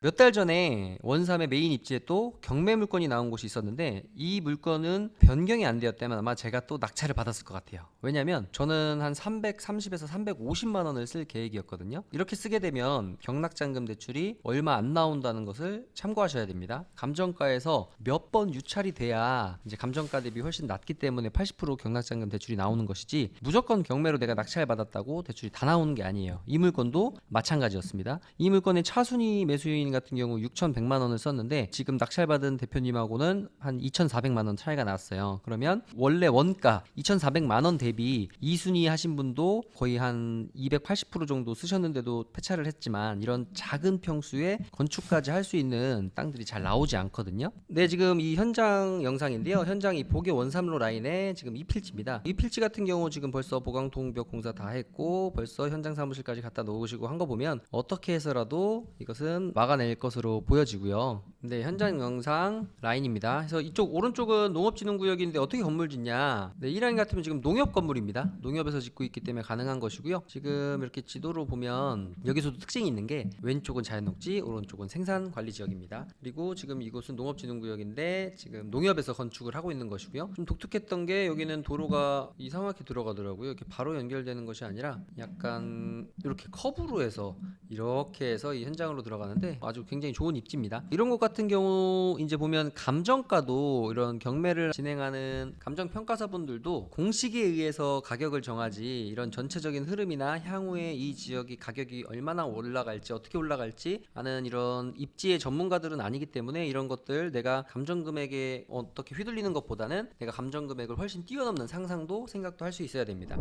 몇 달 전에 원삼의 메인 입지에 또 경매 물건이 나온 곳이 있었는데 이 물건은 변경이 안 되었다면 아마 제가 또 낙찰을 받았을 것 같아요. 왜냐면 저는 한 330에서 350만 원을 쓸 계획이었거든요. 이렇게 쓰게 되면 경락잔금 대출이 얼마 안 나온다는 것을 참고하셔야 됩니다. 감정가에서 몇 번 유찰이 돼야 이제 감정가 대비 훨씬 낮기 때문에 80% 경락잔금 대출이 나오는 것이지, 무조건 경매로 내가 낙찰 받았다고 대출이 다 나오는 게 아니에요. 이 물건도 마찬가지였습니다. 이 물건의 차순위 매수인 같은 경우 6,100만 원을 썼는데 지금 낙찰받은 대표님하고는 한 2,400만 원 차이가 났어요. 그러면 원래 원가 2,400만 원 대비 2순위 하신 분도 거의 한 280% 정도 쓰셨는데도 폐차를 했지만, 이런 작은 평수에 건축까지 할 수 있는 땅들이 잘 나오지 않거든요. 네, 지금 이 현장 영상인데요. 현장이 보계 원삼로 라인에 지금 이 필지입니다. 이 필지 같은 경우 지금 벌써 보강통벽 공사 다 했고 벌써 현장 사무실까지 갖다 놓으시고 한 거 보면 어떻게 해서라도 이것은 막아낼 것으로 보여지고요. 네, 현장 영상 라인입니다. 그래서 이쪽 오른쪽은 농업진흥구역인데 어떻게 건물 짓냐. 네, 이 라인 같으면 지금 농협 건물입니다. 농협에서 짓고 있기 때문에 가능한 것이고요. 지금 이렇게 지도로 보면 여기서도 특징이 있는 게 왼쪽은 자연녹지, 오른쪽은 생산관리지역입니다. 그리고 지금 이곳은 농업진흥구역인데 지금 농협에서 건축을 하고 있는 것이고요. 좀 독특했던 게 여기는 도로가 이상하게 들어가더라고요. 이렇게 바로 연결되는 것이 아니라 약간 이렇게 커브로 해서 이렇게 해서 이 현장으로 들어가는데 아주 굉장히 좋은 입지입니다. 이런 것 같은 경우 이제 보면 감정가도 이런 경매를 진행하는 감정평가사분들도 공식에 의해서 가격을 정하지, 이런 전체적인 흐름이나 향후에 이 지역이 가격이 얼마나 올라갈지 어떻게 올라갈지 아는 이런 입지의 전문가들은 아니기 때문에 이런 것들 내가 감정금액에 어떻게 휘둘리는 것보다는 내가 감정금액을 훨씬 뛰어넘는 상상도 생각도 할 수 있어야 됩니다.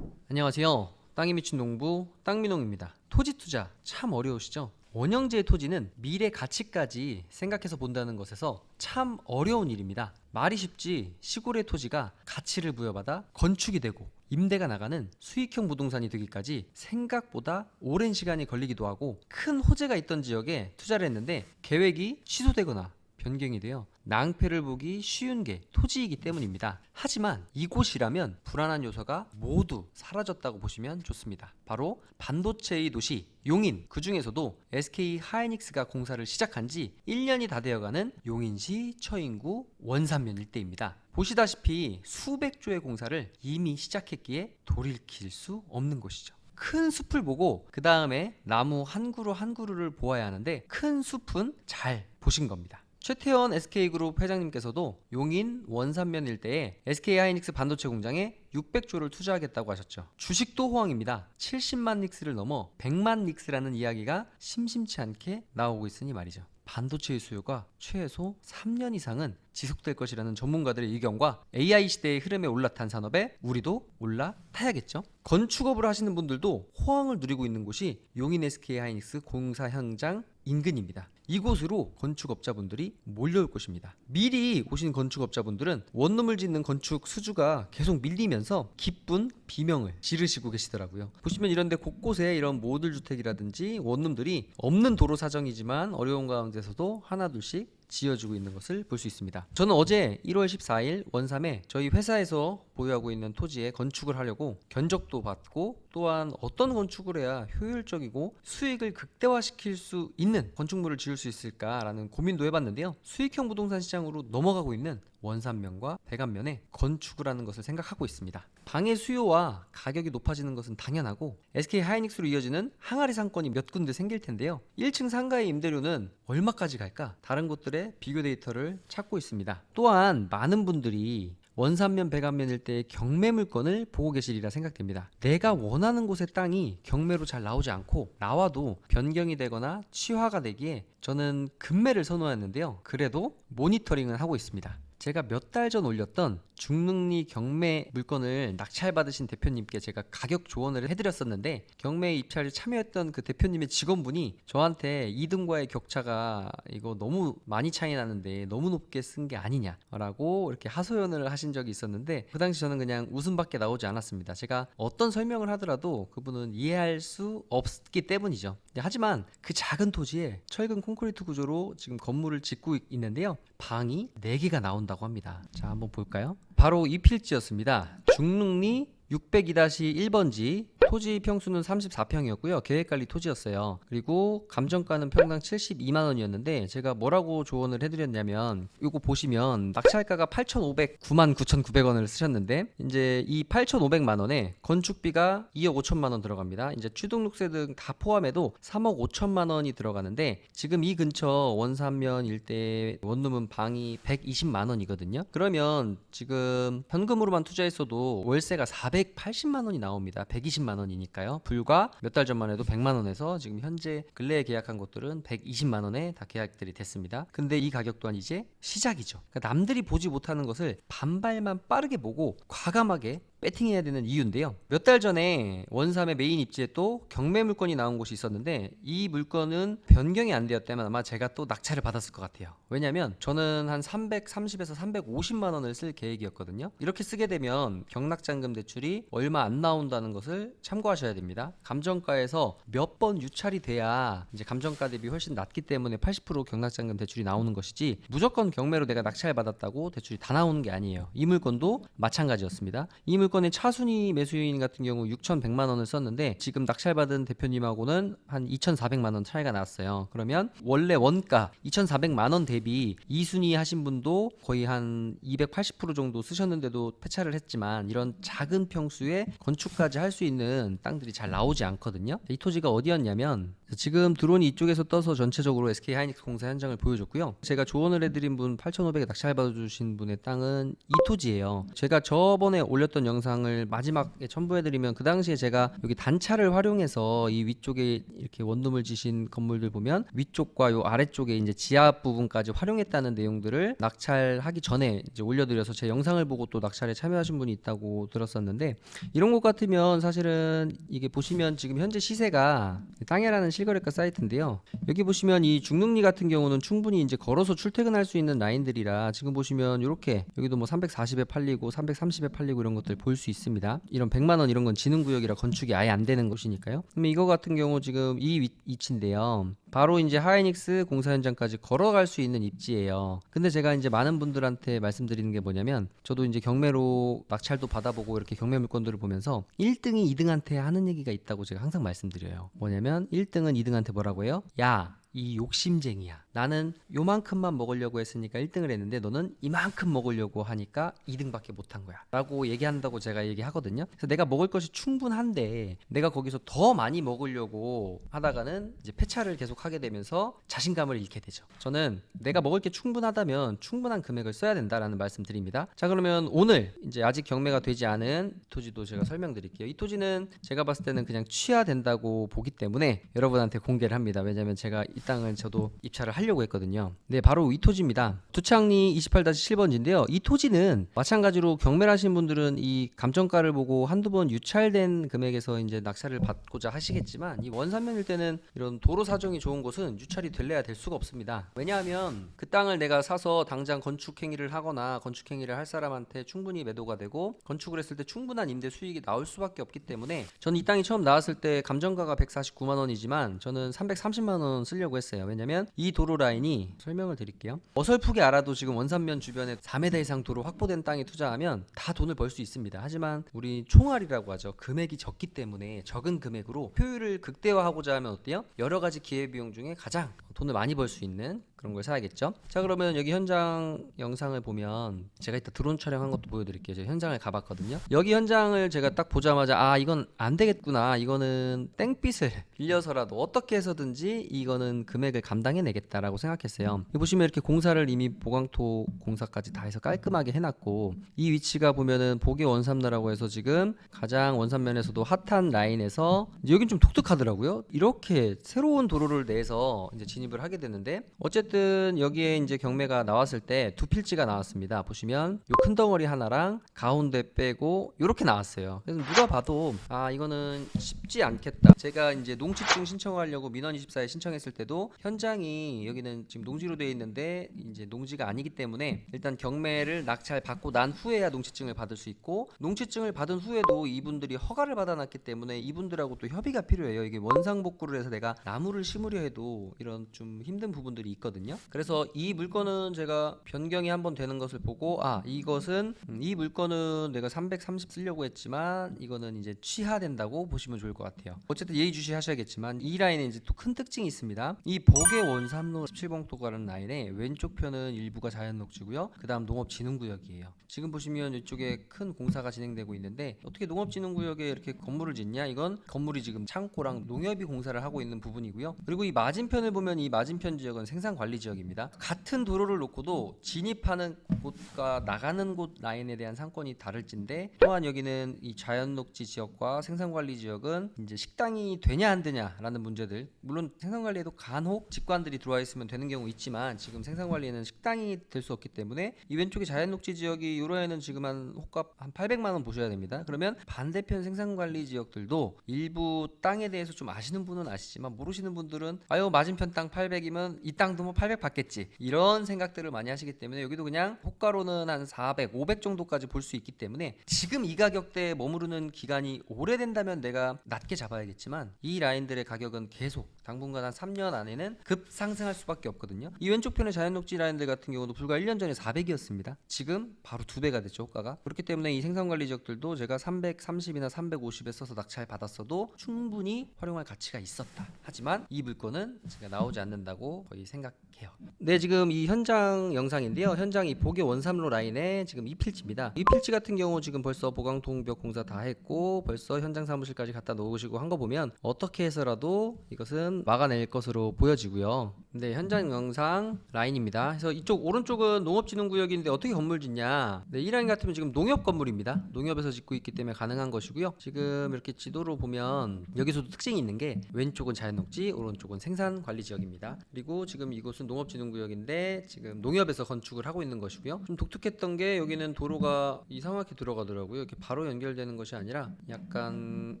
안녕하세요. 땅이 미친 농부 땅민홍입니다. 토지 투자 참 어려우시죠? 원형지의 토지는 미래 가치까지 생각해서 본다는 것에서 참 어려운 일입니다. 말이 쉽지 시골의 토지가 가치를 부여받아 건축이 되고 임대가 나가는 수익형 부동산이 되기까지 생각보다 오랜 시간이 걸리기도 하고, 큰 호재가 있던 지역에 투자를 했는데 계획이 취소되거나 변경이 되어 낭패를 보기 쉬운 게 토지이기 때문입니다. 하지만 이곳이라면 불안한 요소가 모두 사라졌다고 보시면 좋습니다. 바로 반도체의 도시 용인, 그 중에서도 SK 하이닉스가 공사를 시작한 지 1년이 다 되어가는 용인시 처인구 원산면 일대입니다. 보시다시피 수백 조의 공사를 이미 시작했기에 돌이킬 수 없는 곳이죠. 큰 숲을 보고 그 다음에 나무 한 그루 한 그루를 보아야 하는데 큰 숲은 잘 보신 겁니다. 최태원 SK그룹 회장님께서도 용인 원산면 일대에 SK하이닉스 반도체 공장에 600조를 투자하겠다고 하셨죠. 주식도 호황입니다. 70만 닉스를 넘어 100만 닉스라는 이야기가 심심치 않게 나오고 있으니 말이죠. 반도체의 수요가 최소 3년 이상은 지속될 것이라는 전문가들의 의견과 AI 시대의 흐름에 올라탄 산업에 우리도 올라타야겠죠. 건축업을 하시는 분들도 호황을 누리고 있는 곳이 용인 SK하이닉스 공사 현장 인근입니다. 이곳으로 건축업자분들이 몰려올 것입니다. 미리 오신 건축업자분들은 원룸을 짓는 건축 수주가 계속 밀리면서 기쁜 비명을 지르시고 계시더라고요. 보시면 이런데 곳곳에 이런 모듈 주택이라든지 원룸들이 없는 도로 사정이지만 어려운 가운데서도 하나둘씩 지어지고 있는 것을 볼 수 있습니다. 저는 어제 1월 14일 원삼에 저희 회사에서 보유하고 있는 토지에 건축을 하려고 견적도 받고, 또한 어떤 건축을 해야 효율적이고 수익을 극대화시킬 수 있는 건축물을 지을 수 있을까라는 고민도 해봤는데요. 수익형 부동산 시장으로 넘어가고 있는 원산면과 백안면에 건축을 하는 것을 생각하고 있습니다. 방의 수요와 가격이 높아지는 것은 당연하고 SK 하이닉스로 이어지는 항아리 상권이 몇 군데 생길 텐데요. 1층 상가의 임대료는 얼마까지 갈까? 다른 곳들의 비교 데이터를 찾고 있습니다. 또한 많은 분들이 원산면 백안면 일대의 경매 물건을 보고 계시리라 생각됩니다. 내가 원하는 곳의 땅이 경매로 잘 나오지 않고 나와도 변경이 되거나 취하가 되기에 저는 급매를 선호했는데요. 그래도 모니터링은 하고 있습니다. 제가 몇 달 전 올렸던 중릉리 경매 물건을 낙찰받으신 대표님께 제가 가격 조언을 해드렸었는데, 경매에 입찰에 참여했던 그 대표님의 직원분이 저한테 2등과의 격차가 이거 너무 많이 차이 나는데 너무 높게 쓴 게 아니냐라고 이렇게 하소연을 하신 적이 있었는데, 그 당시 저는 그냥 웃음밖에 나오지 않았습니다. 제가 어떤 설명을 하더라도 그분은 이해할 수 없기 때문이죠. 하지만 그 작은 토지에 철근 콘크리트 구조로 지금 건물을 짓고 있는데요. 방이 4개가 나온다고 합니다. 자, 한번 볼까요? 바로 이 필지였습니다. 중릉리 602-1번지 토지 평수는 34평이었고요. 계획관리 토지였어요. 그리고 감정가는 평당 72만 원이었는데 제가 뭐라고 조언을 해드렸냐면 이거 보시면 낙찰가가 8,509만 9,900원을 쓰셨는데 이제 이 8,500만 원에 건축비가 2억 5천만 원 들어갑니다. 이제 취등록세 등 다 포함해도 3억 5천만 원이 들어가는데 지금 이 근처 원산면 일대 원룸은 방이 120만 원이거든요. 그러면 지금 현금으로만 투자했어도 월세가 480만 원이 나옵니다. 120만 원이니까요. 불과 몇 달 전만 해도 100만 원에서 지금 현재 근래에 계약한 곳들은 120만 원에 다 계약들이 됐습니다. 근데 이 가격 또한 이제 시작이죠. 그러니까 남들이 보지 못하는 것을 반발만 빠르게 보고 과감하게 배팅해야 되는 이유인데요. 몇 달 전에 원삼의 메인 입지에 또 경매 물건이 나온 곳이 있었는데 이 물건은 변경이 안 되었다면 아마 제가 또 낙찰을 받았을 것 같아요. 왜냐면 저는 한 330에서 350만 원을 쓸 계획이었거든요. 이렇게 쓰게 되면 경락잔금 대출이 얼마 안 나온다는 것을 참고하셔야 됩니다. 감정가에서 몇 번 유찰이 돼야 이제 감정가 대비 훨씬 낮기 때문에 80% 경락잔금 대출이 나오는 것이지 무조건 경매로 내가 낙찰 받았다고 대출이 다 나오는 게 아니에요. 이 물건도 마찬가지였습니다. 이 물건의 차순위 매수인 같은 경우 6,100만 원을 썼는데 지금 낙찰받은 대표님하고는 한 2,400만 원 차이가 났어요. 그러면 원래 원가 2,400만 원 대비 2순위 하신 분도 거의 한 280% 정도 쓰셨는데도 폐차를 했지만 이런 작은 평수에 건축까지 할 수 있는 땅들이 잘 나오지 않거든요. 이 토지가 어디였냐면 지금 드론이 이쪽에서 떠서 전체적으로 SK 하이닉스 공사 현장을 보여줬고요. 제가 조언을 해드린 분 8,500에 낙찰 받아주신 분의 땅은 이 토지예요. 제가 저번에 올렸던 영상을 마지막에 첨부해드리면 그 당시에 제가 여기 단차를 활용해서 이 위쪽에 이렇게 원룸을 지신 건물들 보면 위쪽과 요 아래쪽에 이제 지하 부분까지 활용했다는 내용들을 낙찰하기 전에 이제 올려드려서 제 영상을 보고 또 낙찰에 참여하신 분이 있다고 들었었는데 이런 것 같으면 사실은 이게 보시면 지금 현재 시세가 땅이라는 실거래가 사이트인데요. 여기 보시면 이 중릉리 같은 경우는 충분히 이제 걸어서 출퇴근할 수 있는 라인들이라 지금 보시면 이렇게 여기도 뭐 340에 팔리고 330에 팔리고 이런 것들 볼 수 있습니다. 이런 100만 원 이런 건 지능구역이라 건축이 아예 안 되는 곳이니까요. 그럼 이거 같은 경우 지금 이 위치인데요. 바로 이제 하이닉스 공사 현장까지 걸어갈 수 있는 입지예요. 근데 제가 이제 많은 분들한테 말씀드리는 게 뭐냐면 저도 이제 경매로 낙찰도 받아보고 이렇게 경매 물건들을 보면서 1등이 2등한테 하는 얘기가 있다고 제가 항상 말씀드려요. 뭐냐면 1등은 2등한테 뭐라고 해요? 야, 이 욕심쟁이야. 나는 요만큼만 먹으려고 했으니까 1등을 했는데 너는 이만큼 먹으려고 하니까 2등밖에 못한 거야 라고 얘기한다고 제가 얘기하거든요. 그래서 내가 먹을 것이 충분한데 내가 거기서 더 많이 먹으려고 하다가는 이제 폐차를 계속 하게 되면서 자신감을 잃게 되죠. 저는 내가 먹을 게 충분하다면 충분한 금액을 써야 된다라는 말씀 드립니다. 자, 그러면 오늘 이제 아직 경매가 되지 않은 토지도 제가 설명드릴게요. 이 토지는 제가 봤을 때는 그냥 취하된다고 보기 때문에 여러분한테 공개를 합니다. 왜냐면 제가 이 땅을 저도 입찰을 하려고 했거든요. 네, 바로 이 토지입니다. 두창리 28-7번지인데요. 이 토지는 마찬가지로 경매를 하신 분들은 이 감정가를 보고 한두 번 유찰된 금액에서 이제 낙찰을 받고자 하시겠지만 이 원산면일 때는 이런 도로 사정이 좋은 곳은 유찰이 될래야 될 수가 없습니다. 왜냐하면 그 땅을 내가 사서 당장 건축 행위를 하거나 건축 행위를 할 사람한테 충분히 매도가 되고 건축을 했을 때 충분한 임대 수익이 나올 수밖에 없기 때문에 저는 이 땅이 처음 나왔을 때 감정가가 149만 원이지만 저는 330만 원 쓰려고 했어요. 왜냐면 이 도로 라인이 설명을 드릴게요. 어설프게 알아도 지금 원산면 주변에 4m 이상 도로 확보된 땅에 투자하면 다 돈을 벌 수 있습니다. 하지만 우리 총알이라고 하죠. 금액이 적기 때문에 적은 금액으로 효율을 극대화하고자 하면 어때요? 여러 가지 기회비용 중에 가장 돈을 많이 벌 수 있는 그런 걸 사야겠죠. 자, 그러면 여기 현장 영상을 보면 제가 이따 드론 촬영한 것도 보여드릴게요. 제가 현장을 가봤거든요. 여기 현장을 제가 딱 보자마자 아, 이건 안 되겠구나. 이거는 땡빛을 빌려서라도 어떻게 해서든지 이거는 금액을 감당해내겠다라고 생각했어요. 여기 보시면 이렇게 공사를 이미 보강토 공사까지 다 해서 깔끔하게 해놨고 이 위치가 보면은 보계 원삼로라고 해서 지금 가장 원산면에서도 핫한 라인에서 여긴 좀 독특하더라고요. 이렇게 새로운 도로를 내서 이제 진입을 하게 되는데 어쨌든 여기에 이제 경매가 나왔을 때 두 필지가 나왔습니다. 보시면 요 큰 덩어리 하나랑 가운데 빼고 이렇게 나왔어요. 그래서 누가 봐도 아, 이거는 쉽지 않겠다. 제가 이제 농지증 신청하려고 민원24에 신청했을 때도 현장이 여기는 지금 농지로 되어 있는데 이제 농지가 아니기 때문에 일단 경매를 낙찰 받고 난 후에야 농지증을 받을 수 있고 농지증을 받은 후에도 이분들이 허가를 받아놨기 때문에 이분들하고 또 협의가 필요해요. 이게 원상복구를 해서 내가 나무를 심으려 해도 이런 좀 힘든 부분들이 있거든요. 그래서 이 물건은 제가 변경이 한번 되는 것을 보고 이것은 이 물건은 내가 330 쓰려고 했지만 이거는 이제 취하된다고 보시면 좋을 것 같아요. 어쨌든 예의주시 하셔야겠지만 이 라인에 이제 또 큰 특징이 있습니다. 이 복의 원삼로 17봉토가라는 라인에 왼쪽 편은 일부가 자연녹지고요. 그 다음 농업진흥구역이에요. 지금 보시면 이쪽에 큰 공사가 진행되고 있는데 어떻게 농업진흥구역에 이렇게 건물을 짓냐? 이건 건물이 지금 창고랑 농협이 공사를 하고 있는 부분이고요. 그리고 이 맞은편을 보면 이 맞은편 지역은 생산관리지역입니다. 같은 도로를 놓고도 진입하는 곳과 나가는 곳 라인에 대한 상권이 다를진데, 또한 여기는 이 자연녹지 지역과 생산관리 지역은 이제 식당이 되냐 안 되냐라는 문제들, 물론 생산관리에도 간혹 직관들이 들어와 있으면 되는 경우 있지만 지금 생산관리에는 식당이 될 수 없기 때문에 이 왼쪽에 자연녹지 지역이 요로에는 지금 한 호값 한 800만 원 보셔야 됩니다. 그러면 반대편 생산관리 지역들도 일부 땅에 대해서 좀 아시는 분은 아시지만 모르시는 분들은 맞은편 땅 800이면 이 땅도 뭐 800 받겠지, 이런 생각들을 많이 하시기 때문에 여기도 그냥 호가로는 한 400, 500 정도까지 볼 수 있기 때문에 지금 이 가격대에 머무르는 기간이 오래된다면 내가 낮게 잡아야겠지만 이 라인들의 가격은 계속 당분간 한 3년 안에는 급상승할 수밖에 없거든요. 이 왼쪽 편의 자연녹지 라인들 같은 경우도 불과 1년 전에 400이었습니다. 지금 바로 2배가 됐죠, 호가가. 그렇기 때문에 이 생산관리 지역들도 제가 330이나 350에 써서 낙찰 받았어도 충분히 활용할 가치가 있었다. 하지만 이 물건은 제가 나오지 않는다고 거의 생각해요. 네, 지금 이 현장 영상인데요. 현장 이 복의 원삼로 라인에 지금 이 필지입니다. 이 필지 같은 경우 지금 벌써 보강통벽 공사 다 했고 벌써 현장 사무실까지 갖다 놓으시고 한 거 보면 어떻게 해서라도 이것은 막아낼 것으로 보여지고요. 네, 현장 영상 라인입니다. 그래서 이쪽 오른쪽은 농업진흥구역인데 어떻게 건물 짓냐? 네, 이 라인 같으면 지금 농협 건물입니다. 농협에서 짓고 있기 때문에 가능한 것이고요. 지금 이렇게 지도로 보면 여기서도 특징이 있는 게 왼쪽은 자연녹지, 오른쪽은 생산관리지역입니다. 그리고 지금 이곳은 농업진흥구역인데 지금 농협에서 건축을 하고 있는 것이고요. 좀 독특했던 게 여기는 도로가 이상하게 들어가더라고요. 이렇게 바로 연결되는 것이 아니라 약간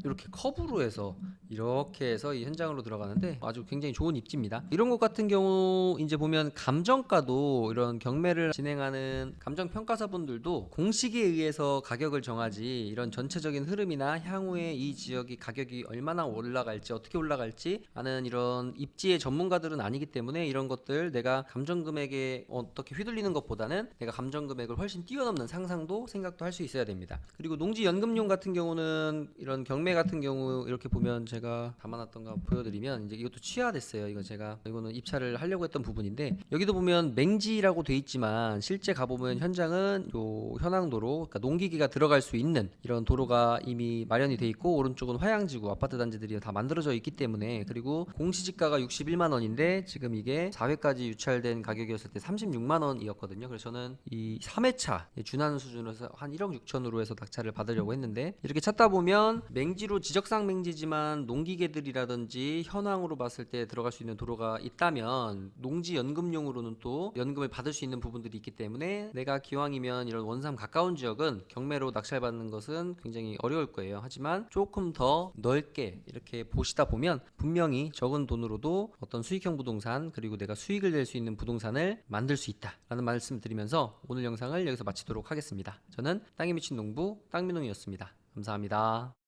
이렇게 커브로 해서 이렇게 해서 이 현장으로 들어가는데 아주 굉장히 좋은 입지입니다. 이런 것 같은 경우 이제 보면 감정가도 이런 경매를 진행하는 감정평가사분들도 공식에 의해서 가격을 정하지 이런 전체적인 흐름이나 향후에 이 지역이 가격이 얼마나 올라갈지 어떻게 올라갈지 아는 이런 입지의 전문가들은 아니기 때문에 이런 것들 내가 감정금액에 어떻게 휘둘리는 것보다는 내가 감정금액을 훨씬 뛰어넘는 상상도 생각도 할 수 있어야 됩니다. 그리고 농지연금용 같은 경우는 이런 경매 같은 경우 이렇게 보면 제가 담아놨던 거 보여드리면 이제 이것도 취하됐어요. 이거는 입찰을 하려고 했던 부분인데 여기도 보면 맹지라고 돼 있지만 실제 가보면 현장은 요 현황도로, 그러니까 농기계가 들어갈 수 있는 이런 도로가 이미 마련이 돼 있고 오른쪽은 화양지구 아파트 단지들이 다 만들어져 있기 때문에, 그리고 공시지가가 61만 원인데 지금 이게 4회까지 유찰된 가격이었을 때 36만 원이었거든요. 그래서 저는 이 3회차 준하는 수준으로서 한 1억 6천으로 해서 낙찰을 받으려고 했는데 이렇게 찾다 보면 맹지로 지적상 맹지지만 농기계들이라든지 현황으로 봤을 때 들어갈 수 있는 도로가 있다면 농지 연금용으로는 또 연금을 받을 수 있는 부분들이 있기 때문에 내가 기왕이면 이런 원삼 가까운 지역은 경매로 낙찰받는 것은 굉장히 어려울 거예요. 하지만 조금 더 넓게 이렇게 보시다 보면 분명히 적은 돈으로도 어떤 수익형 부동산, 그리고 내가 수익을 낼 수 있는 부동산을 만들 수 있다라는 말씀을 드리면서 오늘 영상을 여기서 마치도록 하겠습니다. 저는 땅에 미친 농부 땅민홍이었습니다. 감사합니다.